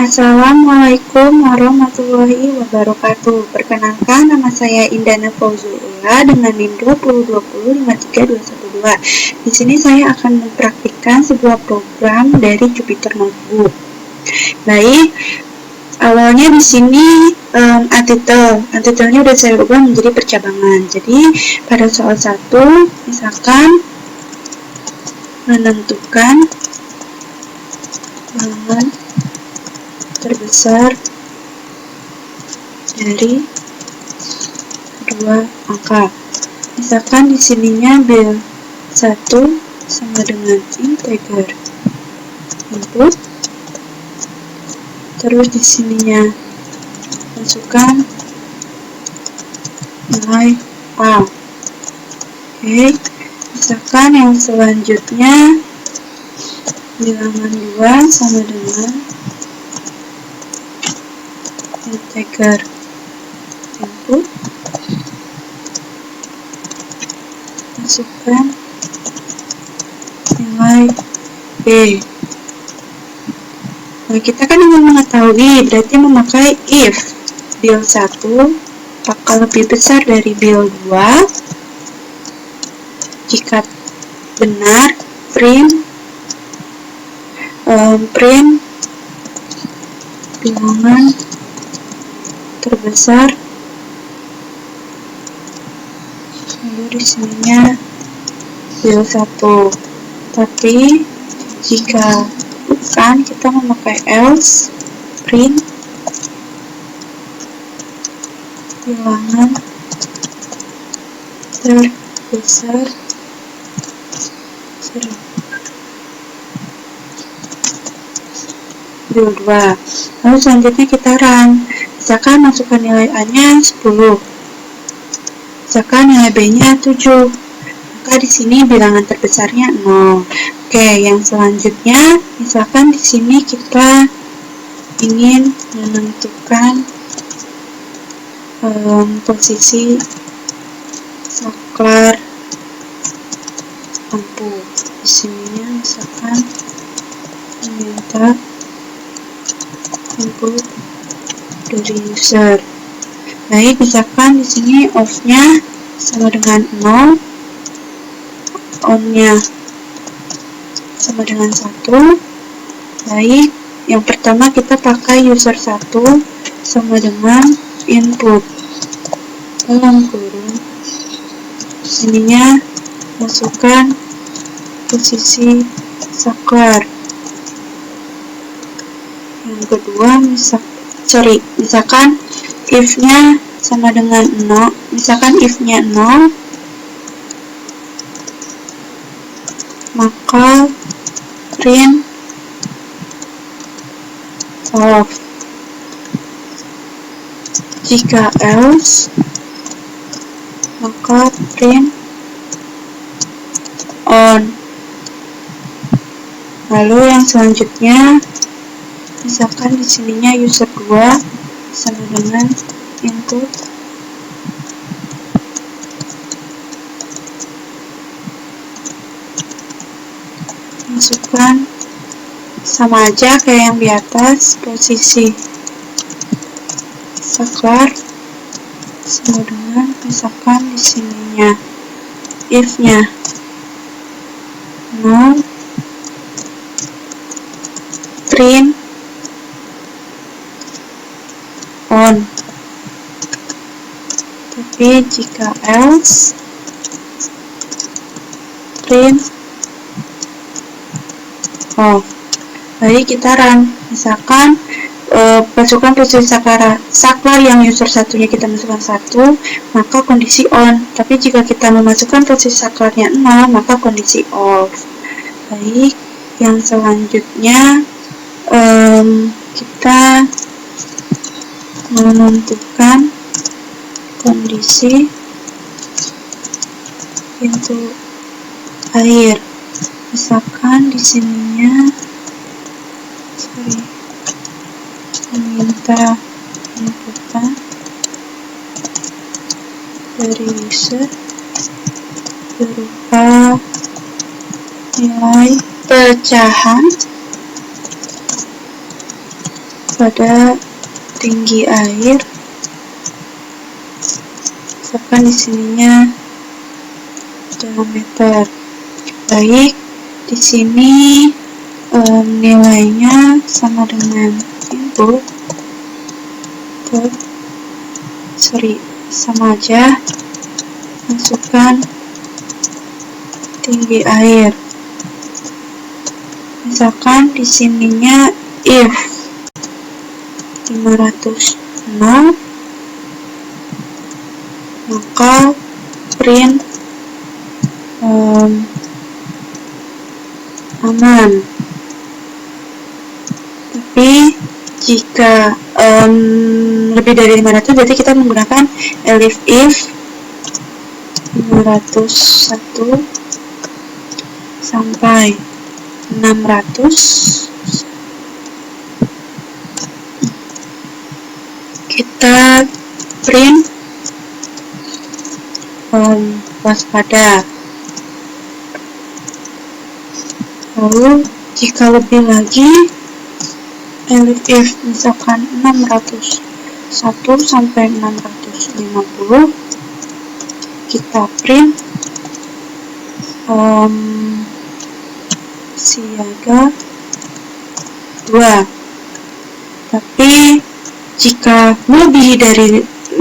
Assalamualaikum warahmatullahi wabarakatuh. Perkenalkan, nama saya Indana Fauzula dengan NIM 20205312. Di sini saya akan mempraktikkan sebuah program dari Jupyter Notebook. Baik, awalnya di sini artikelnya udah saya ubah menjadi percabangan. Jadi pada soal 1, misalkan menentukan bilangan terbesar dari kedua angka. Misalkan di sininya bil 1 sama dengan integer input, terus di sininya masukkan nilai A. Oke, misalkan yang selanjutnya bilangan 2 sama dengan integer input, masukkan nilai B. Nah, kita kan ingin mengetahui, berarti memakai if bil 1 apakah lebih besar dari bil 2. Jika benar, print bilangan terbesar, lalu di sininya bil 1. Tapi jika bukan, kita memakai else, print bilangan terbesar bil 2. Lalu selanjutnya kita run. Misalkan masukkan nilai A-nya 10. Misalkan nilai B-nya 7. Maka di sini bilangan terbesarnya 0. Oke, yang selanjutnya misalkan di sini kita ingin menentukan posisi saklar lampu. Di sininya misalkan meminta input dari user. Baik, misalkan di sini off-nya sama dengan 0, on-nya sama dengan 1. Baik, yang pertama kita pakai user 1 sama dengan input dalam kurung, sininya masukkan posisi saklar. Yang kedua, misalkan if-nya sama dengan 0, misalkan if-nya 0, maka print off. Jika else, maka print on. Lalu yang selanjutnya, misalkan di sininya user 2 sama dengan input masukkan sama aja kayak yang di atas, posisi saklar sama dengan misalkan di sininya if-nya 0, print on. Tapi jika else, print off. Baik, kita run. Misalkan masukkan posisi saklar yang user satunya kita masukkan 1, maka kondisi on. Tapi jika kita memasukkan posisi saklarnya 0, maka kondisi off. Baik, yang selanjutnya kita menentukan kondisi pintu air. Misalkan di sininya meminta inputan dari user berupa nilai pecahan pada tinggi air, misalkan di sininya diameter. Baik, di sini nilainya sama dengan input sama aja, masukkan tinggi air. Misalkan di sininya if 500 nol, maka print aman. Tapi jika lebih dari 500, berarti kita menggunakan elif if 501 sampai 600. Kita print waspada. Lalu jika lebih lagi, elif if misalkan 601 sampai 650, kita print siaga 2. Tapi jika melebihi dari 650,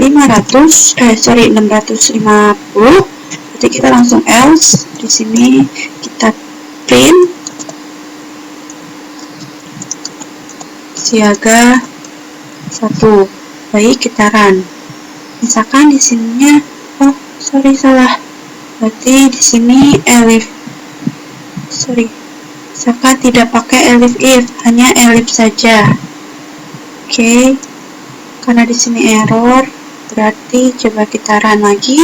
berarti kita langsung else. Di sini kita print siaga 1. Baik, kita run. Misalkan di sininya, salah. Berarti di sini misalkan tidak pakai elif if, hanya elif saja. Oke. Karena di sini error, berarti coba kita run lagi.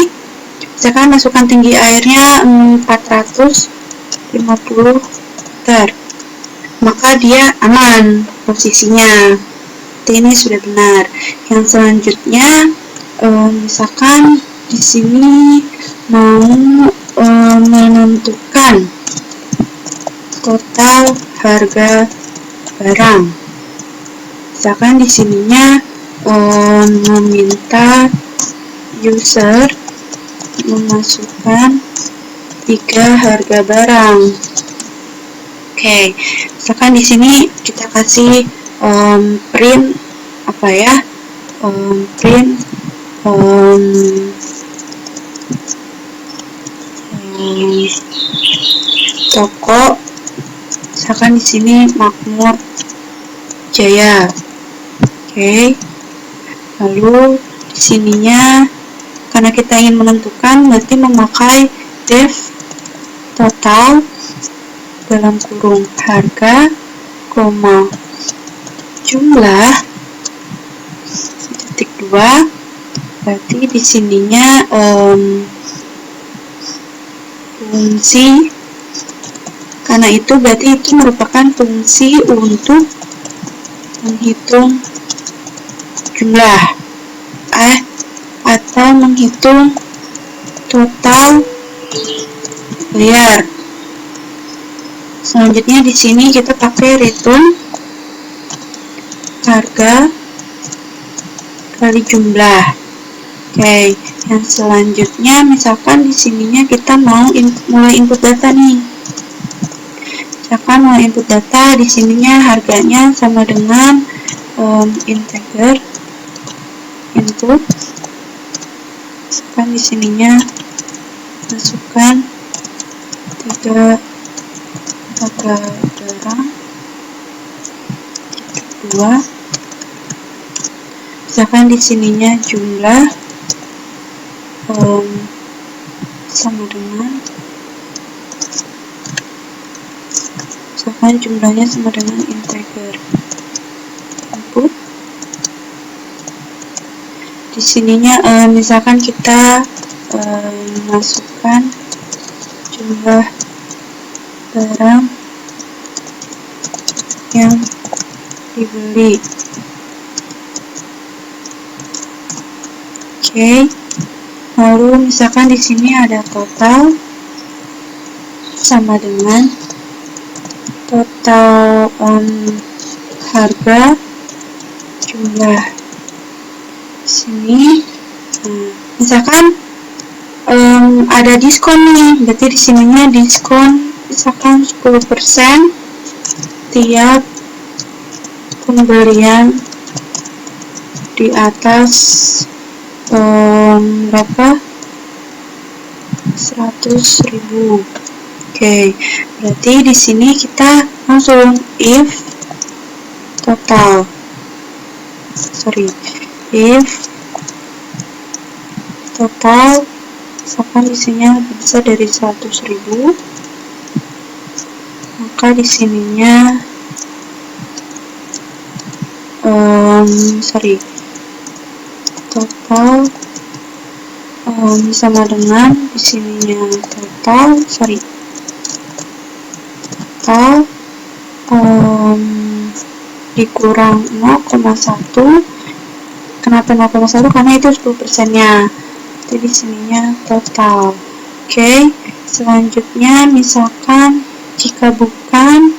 Misalkan masukkan tinggi airnya 450 liter, maka dia aman posisinya. Ini sudah benar. Yang selanjutnya, misalkan di sini mau menentukan total harga barang. Misalkan di sininya meminta user memasukkan 3 harga barang. Oke, misalkan di sini kita kasih print print toko, misalkan di sini Makmur Jaya. Oke. Lalu di sininya karena kita ingin menentukan, berarti memakai def total dalam kurung harga, jumlah titik 2. Berarti di sininya fungsi, karena itu berarti itu merupakan fungsi untuk menghitung jumlah atau menghitung total bayar. Selanjutnya di sini kita pakai return harga kali jumlah. Oke, yang selanjutnya misalkan di sininya kita mau mulai input data nih. Misalkan mau input data, di sininya harganya sama dengan integer input. Misalkan di sininya masukkan 3 harga barang 2. Misalkan di sininya jumlah sama dengan, misalkan jumlahnya sama dengan integer input. Di sininya misalkan kita masukkan jumlah barang yang dibeli. Oke. Lalu misalkan di sini ada total sama dengan total harga jumlah sini. Misalkan ada diskon nih, berarti di sininya diskon misalkan 10% tiap pembelian di atas berapa? 100.000. Oke, berarti di sini kita langsung if total misalkan isinya lebih besar dari 100.000, maka di sininya total sama dengan di sininya total dikurang 0,1. Kenapa 0,1? Karena itu 10% nya. Jadi di sininya total. Oke, selanjutnya misalkan jika bukan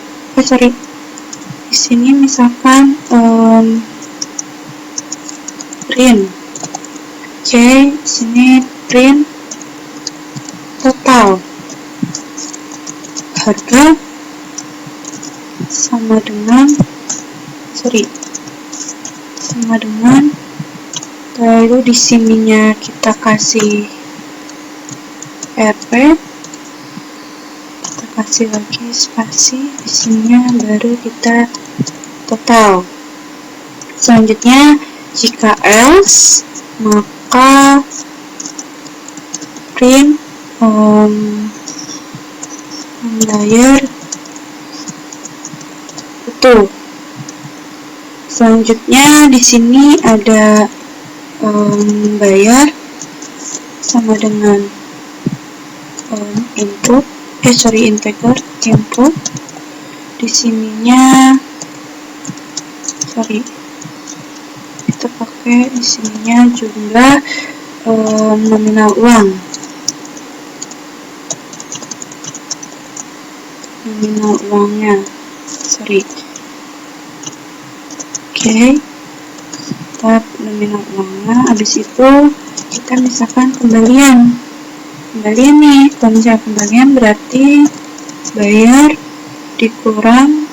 di sini misalkan print. Oke, di sini print total harga sama dengan lalu di sininya kita kasih RP, kita kasih lagi spasi, di sininya baru kita total. Selanjutnya jika else, maka print membayar utuh. Selanjutnya di sini ada bayar sama dengan integer input. Di sininya kita pakai di sininya jumlah nominal uang. Nominal uangnya. Oke. Kita nominal uangnya, habis itu kita misalkan kembalian nih. Kalau misalnya kembalian berarti bayar dikurang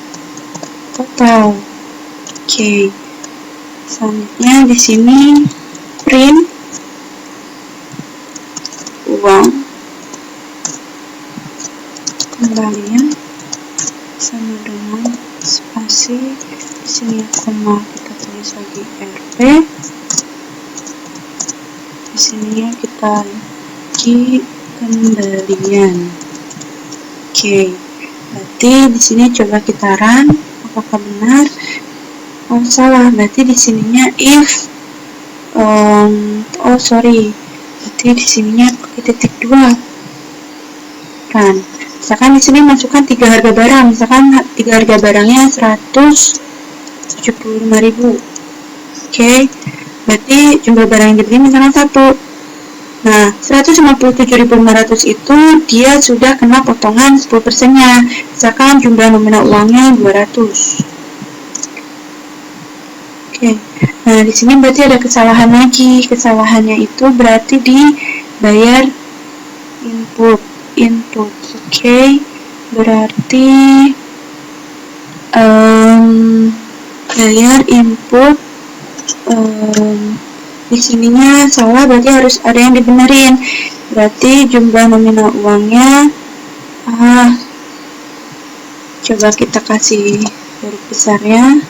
total. Oke. Selanjutnya di sini print uang kembalian sama dengan spasi, di sini koma kita tulis lagi RP, di sini kita lagi kembalian. Oke, berarti di sini coba kita run apakah benar. Oh salah, berarti di sininya if berarti di sininya pakai titik 2 kan. Misalkan di sini masukkan 3 harga barang, misalkan 3 harga barangnya 175.000. Oke, berarti jumlah barang yang dibeli misalkan 1. Nah, 157.500 itu dia sudah kena potongan 10% nya. Misalkan jumlah nominal uangnya 200. Oke, nah di sini berarti ada kesalahan lagi. Kesalahannya itu berarti di bayar input. Oke, berarti bayar input di sininya salah, berarti harus ada yang dibenerin. Berarti jumlah nominal uangnya coba kita kasih huruf besarnya.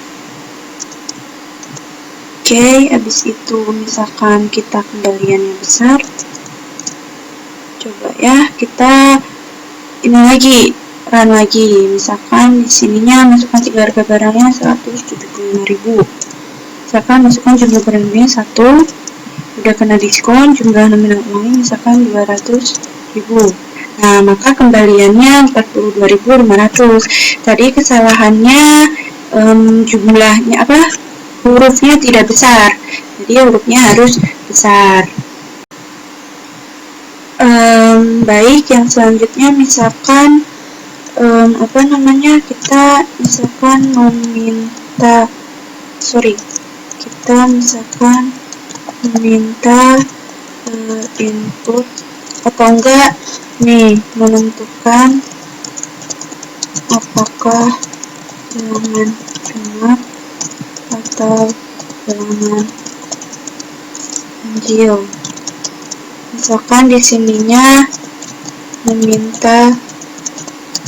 Oke, habis itu misalkan kita kembaliannya besar. Coba ya, kita ini lagi, run lagi. Misalkan di sininya masukkan 3 harga barangnya 175.000. Misalkan masukkan jumlah barangnya 1, udah kena diskon, jumlah nominal uangnya misalkan 200.000. Nah, maka kembaliannya 42.500. Tadi kesalahannya jumlahnya hurufnya tidak besar. Jadi hurufnya harus besar. Baik, yang selanjutnya misalkan kita misalkan kita misalkan meminta input atau enggak nih, menentukan apakah bilangan genap atau bilangan ganjil. Misalkan di sininya meminta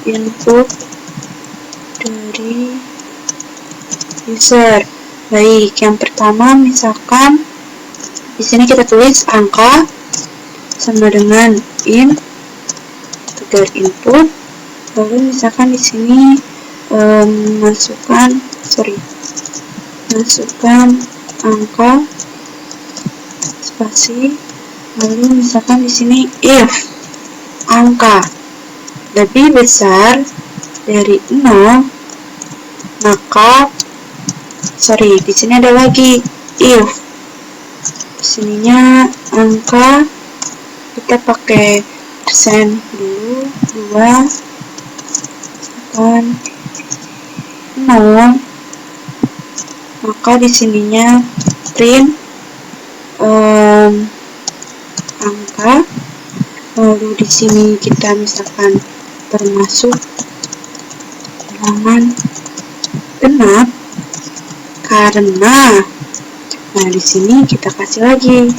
input dari user. Baik, yang pertama misalkan di sini kita tulis angka sama dengan in tegar input. Lalu misalkan di sini masukkan angka spasi. Lalu misalkan di sini if angka lebih besar dari 0, maka di sini ada lagi if. Sininya angka kita pakai persen dulu, 2 kan 0, maka di sininya print angka. Lalu di sini kita misalkan termasuk bilangan genap karena, nah di sini kita kasih lagi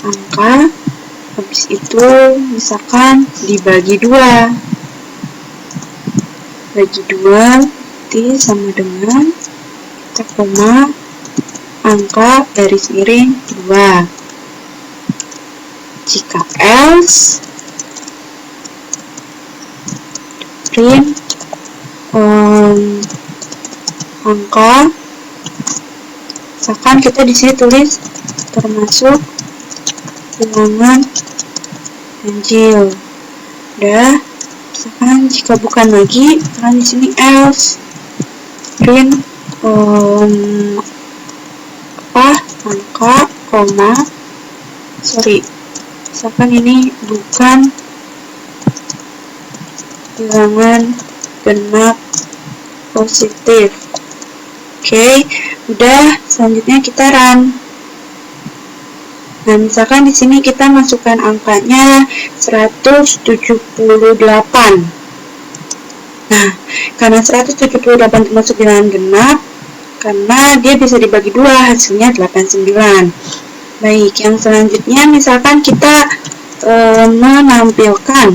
angka, habis itu misalkan dibagi 2, bagi 2 berarti sama dengan kita koma angka garis miring 2. Jika else print angka, misalkan kita di sini tulis termasuk bilangan ganjil. Udah, misalkan jika bukan lagi, kan di sini else print angka koma misalkan ini bukan bilangan genap positif. Oke, udah, selanjutnya kita run. Nah, misalkan di sini kita masukkan angkanya 178. Nah, karena 178 termasuk bilangan genap, karena dia bisa dibagi 2, hasilnya 89. Baik, yang selanjutnya misalkan kita menampilkan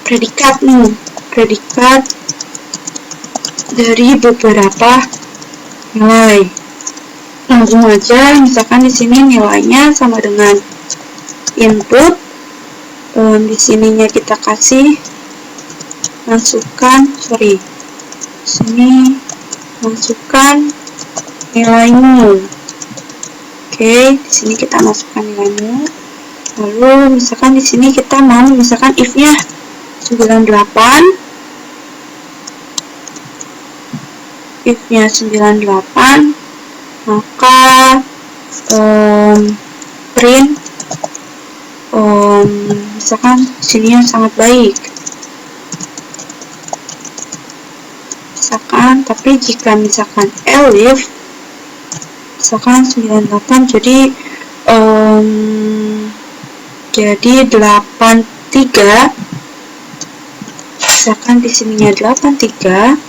predikat nih, predikat dari beberapa nilai. Langsung aja, misalkan di sini nilainya sama dengan input. Di sininya kita kasih masukkan nilaimu. Oke, di sini kita masukkan nilaimu. Lalu misalkan di sini kita mau misalkan if-nya 98. If-nya 98, maka print misalkan sini yang sangat baik. Misalkan, tapi jika misalkan elif misalkan 98 jadi 83, misalkan di sininya 83,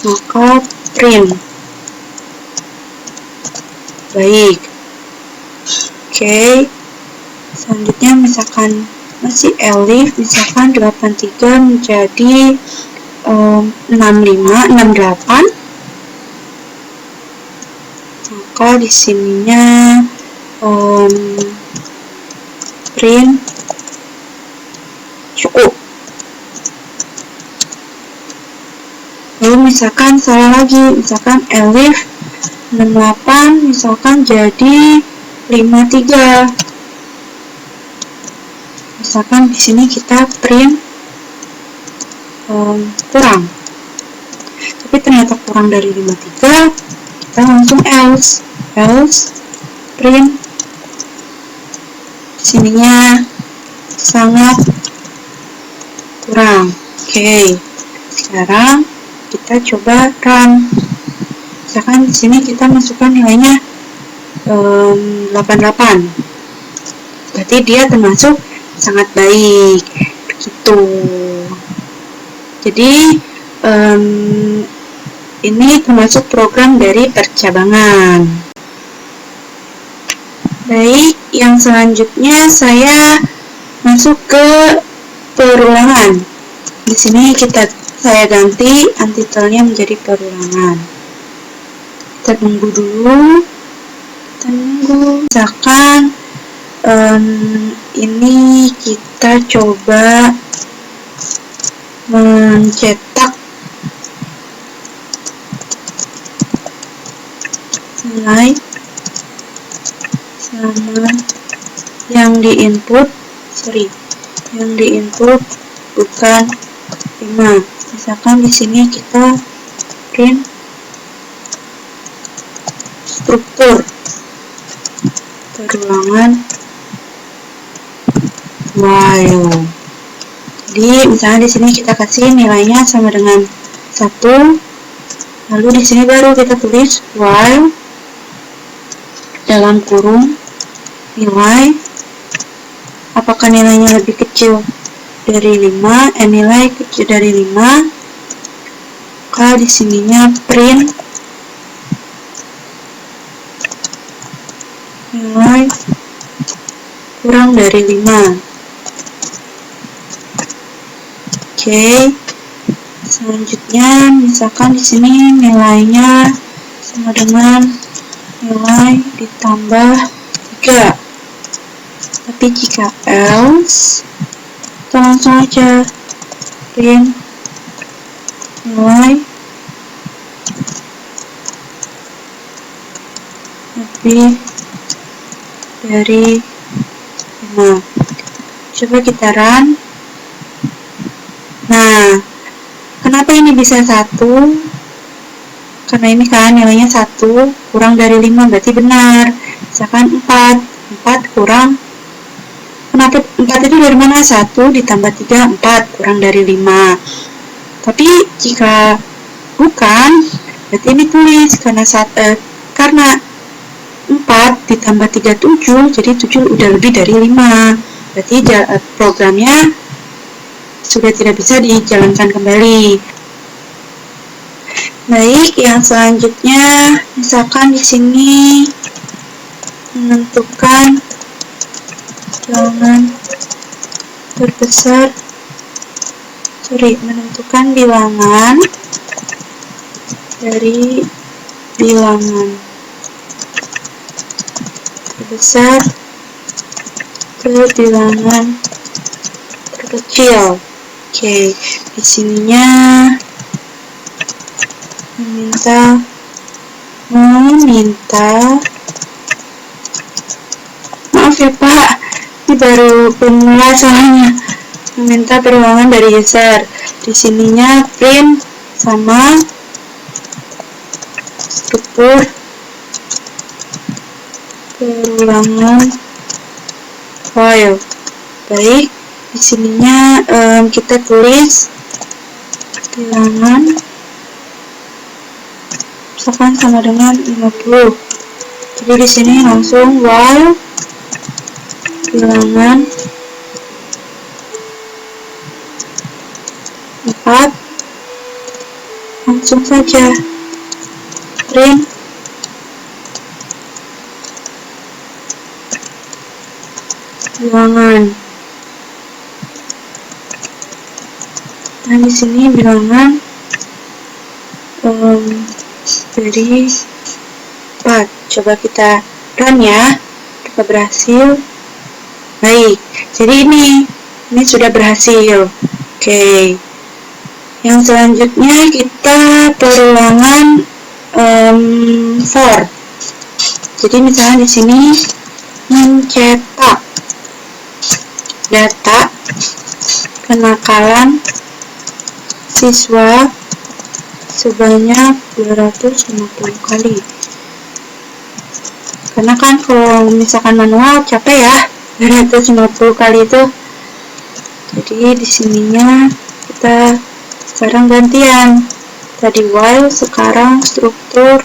maka print baik. Oke, selanjutnya misalkan masih elif, misalkan 83 menjadi 68, maka di sininya print cukup. Lalu misalkan salah lagi, misalkan elif 68 misalkan jadi 53. Misalkan di sini kita print kurang, tapi ternyata kurang dari 53, kita langsung else print sininya sangat kurang. Oke, sekarang kita coba run. Misalkan di sini kita masukkan nilainya 88. Berarti dia termasuk sangat baik. Begitu. Jadi ini termasuk program dari percabangan. Baik, yang selanjutnya saya masuk ke perulangan. Di sini saya ganti untitelnya menjadi perulangan. Kita tunggu dulu. Misalkan ini kita coba mencetak nilai sama yang diinput bukan 5. Misalkan di sini kita print struktur perulangan while. Jadi misalnya di sini kita kasih nilainya sama dengan 1, lalu di sini baru kita tulis while dalam kurung nilai, apakah nilainya lebih kecil dari 5, nilai kecil dari 5, maka di sininya print nilai kurang dari 5. Oke. Selanjutnya misalkan di sini nilainya sama dengan nilai ditambah 3. Tapi jika else, kita langsung aja print nilai lebih dari 5. Coba kita run. Nah, kenapa ini bisa 1? Karena ini kan nilainya 1 kurang dari 5, berarti benar. Misalkan 4 kurang, kenapa 4 itu dari mana? 1 ditambah 3, 4 kurang dari 5. Tapi jika bukan, berarti ini tulis karena 4 ditambah 3, 7, jadi 7 udah lebih dari 5. Berarti programnya sudah tidak bisa dijalankan kembali. Baik, yang selanjutnya misalkan di sini menentukan menentukan bilangan dari bilangan terbesar ke bilangan terkecil. Oke, di sininya meminta maaf ya Pak, ini baru pemula soalnya. Meminta perulangan dari user. Di sininya print sama struktur perulangan file. Baik, di sininya kita tulis bilangan misalkan sama dengan 50. Jadi di sini langsung while bilangan 4, langsung saja print bilangan. Nah, di sini bilangan dari 4. Coba kita run ya. Kita berhasil. Baik. Jadi ini sudah berhasil. Oke. Yang selanjutnya kita perulangan for. Jadi misalnya di sini mencetak data kenakalan siswa sebanyak 250 kali. Karena kan kalau misalkan manual capek ya 250 kali itu. Jadi di sininya kita sekarang gantian, kita tadi while, sekarang struktur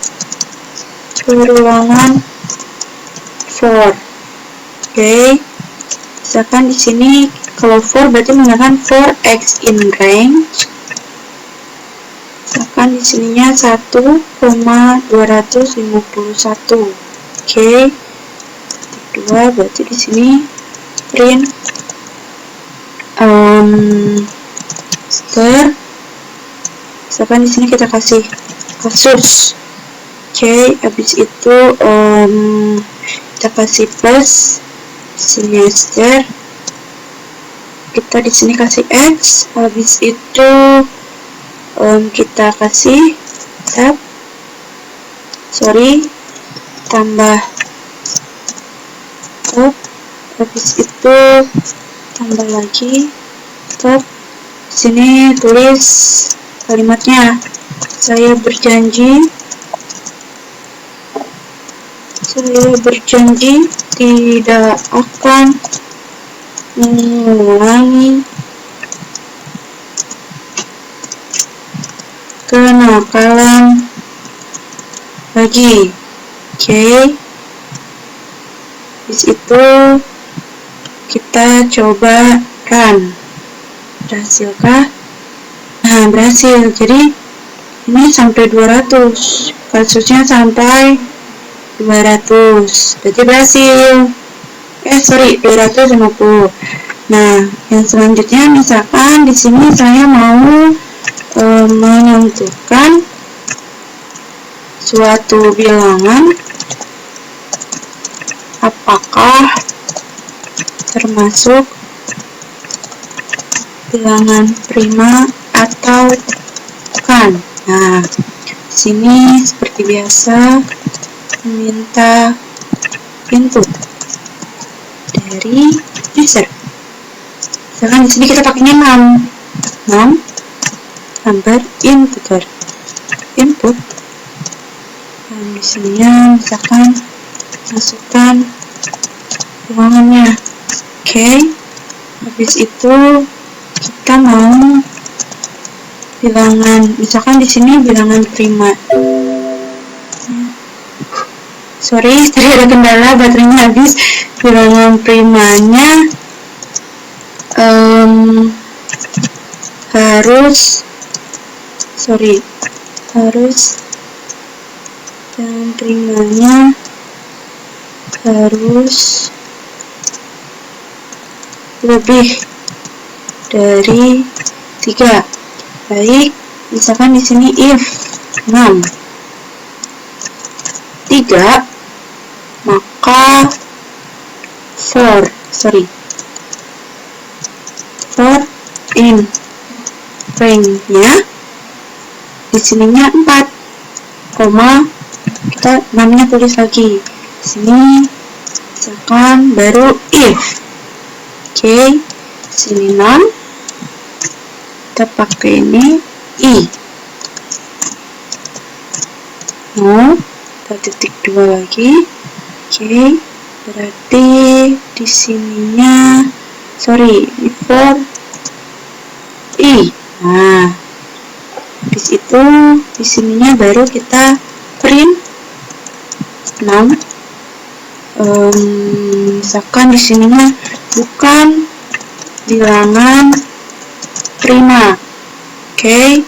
perulangan for. Oke. Misalkan di sini kalau for berarti menggunakan for x in range. Misalkan di sininya 1,251. Oke. Kedua berarti di sini print star. Misalkan di sini kita kasih kasus. Oke, habis itu kita kasih plus semester. Kita di sini kasih x. Habis itu kita kasih tab. Tambah tab. Habis itu tambah lagi tab. Di sini tulis kalimatnya. Saya berjanji tidak akan mengulangi kenakalan lagi. Oke. Habis itu kita coba run. Berhasilkah? Nah, berhasil. Jadi ini sampai 200. Kasusnya sampai 200. Berarti berhasil. 250. Nah, yang selanjutnya misalkan di sini saya mau menentukan suatu bilangan apakah termasuk bilangan prima atau bukan. Nah, di sini seperti biasa meminta input dari user. Misalkan di sini kita pakainya 6 number integer input. Dan di sininya misalkan masukkan bilangannya. Oke. Habis itu kita mau bilangan, misalkan di sini bilangan prima. Sorry, tadi ada kendala, baterainya habis. Bilangan primanya dan primanya harus lebih dari 3. Baik, misalkan di sini if 6 3, maka for in range-nya di sininya 4, kita namanya tulis lagi di sini. Misalkan baru if. Oke, sini 6, kita pakai ini i. Kita titik 2 lagi. Oke, berarti di sininya for i. Nah, habis itu di sininya baru kita print 6. Misalkan di sininya bukan bilangan prima. Oke,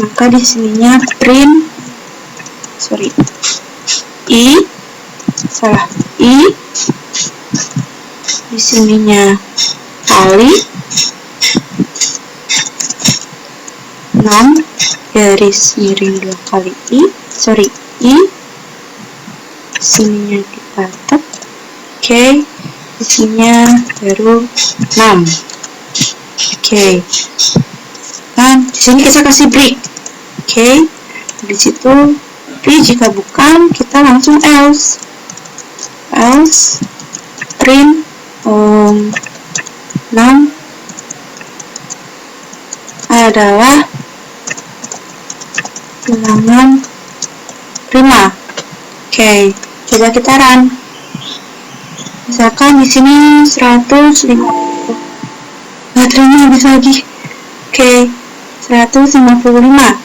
maka di sininya print i. Di sininya kali 6 garis miring 2 kali i. Sininya kita tab. Oke, isinya baru 6. Oke, dan di sini kita kasih break. Oke, di situ. Tapi jika bukan, kita langsung else print 6 adalah bilangan prima. Oke, coba kita run. Misalkan di sini 150. Baterainya habis lagi. Oke, 155.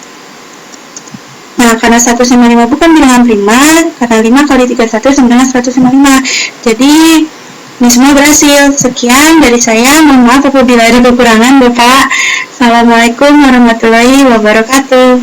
Nah, karena 155 bukan bilangan prima, karena 5 kali 31 sama dengan 155. Jadi, ini semua berhasil. Sekian dari saya. Mohon maaf apabila ada kekurangan, Bapak. Assalamualaikum warahmatullahi wabarakatuh.